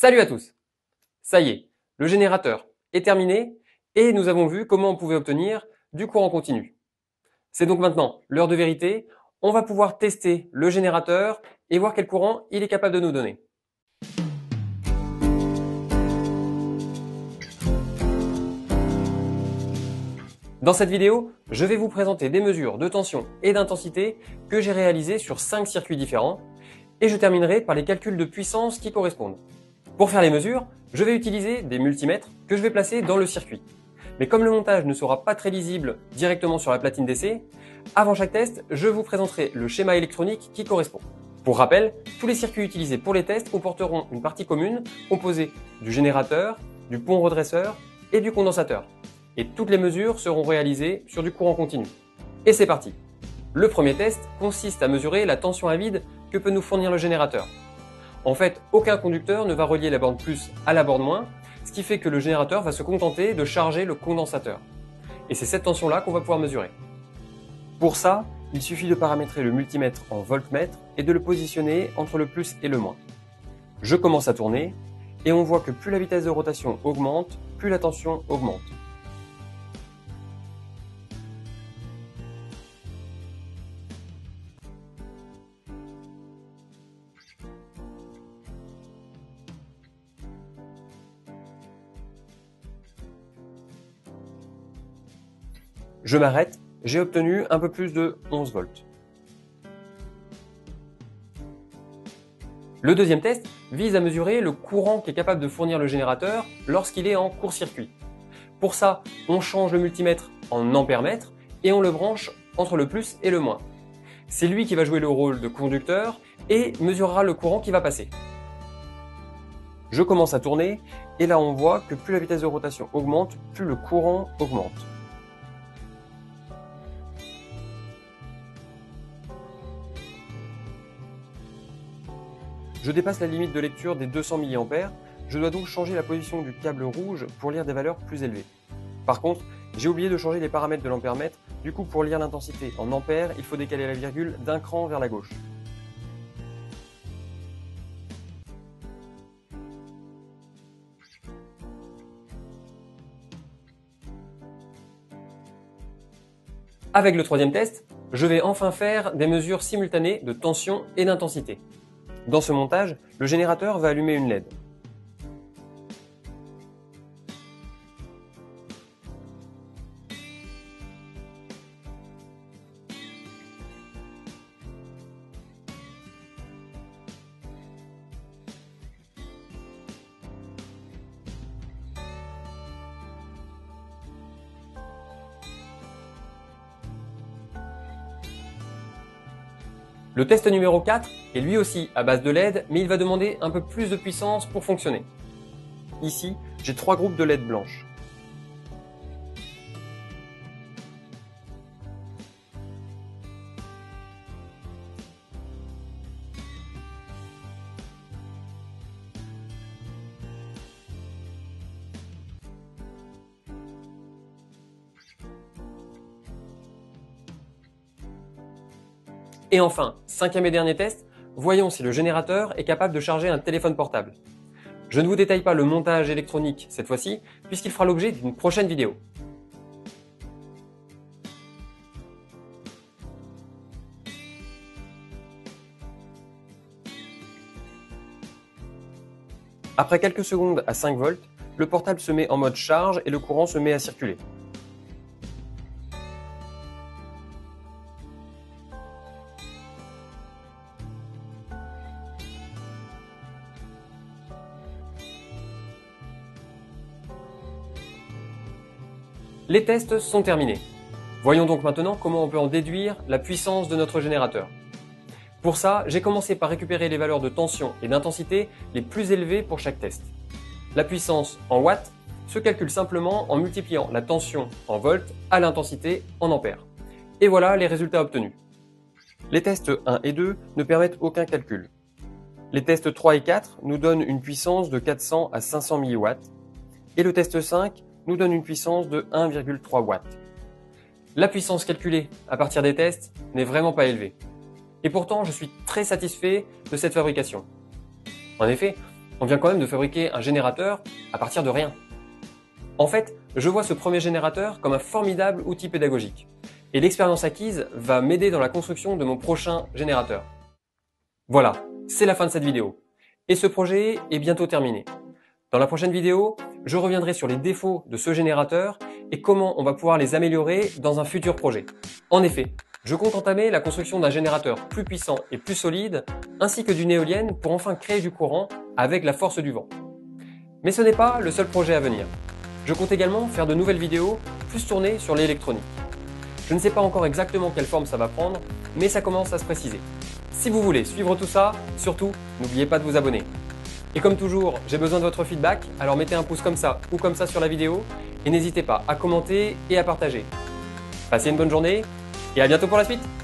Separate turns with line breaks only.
Salut à tous! Ça y est, le générateur est terminé et nous avons vu comment on pouvait obtenir du courant continu. C'est donc maintenant l'heure de vérité. On va pouvoir tester le générateur et voir quel courant il est capable de nous donner. Dans cette vidéo, je vais vous présenter des mesures de tension et d'intensité que j'ai réalisées sur 5 circuits différents et je terminerai par les calculs de puissance qui correspondent. Pour faire les mesures, je vais utiliser des multimètres que je vais placer dans le circuit. Mais comme le montage ne sera pas très lisible directement sur la platine d'essai, avant chaque test, je vous présenterai le schéma électronique qui correspond. Pour rappel, tous les circuits utilisés pour les tests comporteront une partie commune composée du générateur, du pont redresseur et du condensateur. Et toutes les mesures seront réalisées sur du courant continu. Et c'est parti! Le premier test consiste à mesurer la tension à vide que peut nous fournir le générateur. En fait, aucun conducteur ne va relier la borne plus à la borne moins, ce qui fait que le générateur va se contenter de charger le condensateur. Et c'est cette tension-là qu'on va pouvoir mesurer. Pour ça, il suffit de paramétrer le multimètre en voltmètre et de le positionner entre le plus et le moins. Je commence à tourner et on voit que plus la vitesse de rotation augmente, plus la tension augmente. Je m'arrête, j'ai obtenu un peu plus de 11 volts. Le deuxième test vise à mesurer le courant qu'est capable de fournir le générateur lorsqu'il est en court-circuit. Pour ça, on change le multimètre en ampères-mètre et on le branche entre le plus et le moins. C'est lui qui va jouer le rôle de conducteur et mesurera le courant qui va passer. Je commence à tourner et là on voit que plus la vitesse de rotation augmente, plus le courant augmente. Je dépasse la limite de lecture des 200 mA, je dois donc changer la position du câble rouge pour lire des valeurs plus élevées. Par contre, j'ai oublié de changer les paramètres de l'ampère-mètre, du coup pour lire l'intensité en ampères, il faut décaler la virgule d'un cran vers la gauche. Avec le troisième test, je vais enfin faire des mesures simultanées de tension et d'intensité. Dans ce montage, le générateur va allumer une LED. Le test numéro 4 est lui aussi à base de LED, mais il va demander un peu plus de puissance pour fonctionner. Ici, j'ai 3 groupes de LED blanches. Et enfin, cinquième et dernier test, voyons si le générateur est capable de charger un téléphone portable. Je ne vous détaille pas le montage électronique cette fois-ci, puisqu'il fera l'objet d'une prochaine vidéo. Après quelques secondes à 5 volts, le portable se met en mode charge et le courant se met à circuler. Les tests sont terminés. Voyons donc maintenant comment on peut en déduire la puissance de notre générateur. Pour ça, j'ai commencé par récupérer les valeurs de tension et d'intensité les plus élevées pour chaque test. La puissance en watts se calcule simplement en multipliant la tension en volts à l'intensité en ampères. Et voilà les résultats obtenus. Les tests 1 et 2 ne permettent aucun calcul. Les tests 3 et 4 nous donnent une puissance de 400 à 500 mW et le test 5 nous donne une puissance de 1,3 watts. La puissance calculée à partir des tests n'est vraiment pas élevée. Et pourtant, je suis très satisfait de cette fabrication. En effet, On vient quand même de fabriquer un générateur à partir de rien. En fait, je vois ce premier générateur comme un formidable outil pédagogique. Et l'expérience acquise va m'aider dans la construction de mon prochain générateur. Voilà, c'est la fin de cette vidéo. Et ce projet est bientôt terminé. Dans la prochaine vidéo, je reviendrai sur les défauts de ce générateur et comment on va pouvoir les améliorer dans un futur projet. En effet, je compte entamer la construction d'un générateur plus puissant et plus solide, ainsi que d'une éolienne pour enfin créer du courant avec la force du vent. Mais ce n'est pas le seul projet à venir. Je compte également faire de nouvelles vidéos plus tournées sur l'électronique. Je ne sais pas encore exactement quelle forme ça va prendre, mais ça commence à se préciser. Si vous voulez suivre tout ça, surtout, n'oubliez pas de vous abonner. Et comme toujours, j'ai besoin de votre feedback, alors mettez un pouce comme ça ou comme ça sur la vidéo et n'hésitez pas à commenter et à partager. Passez une bonne journée et à bientôt pour la suite!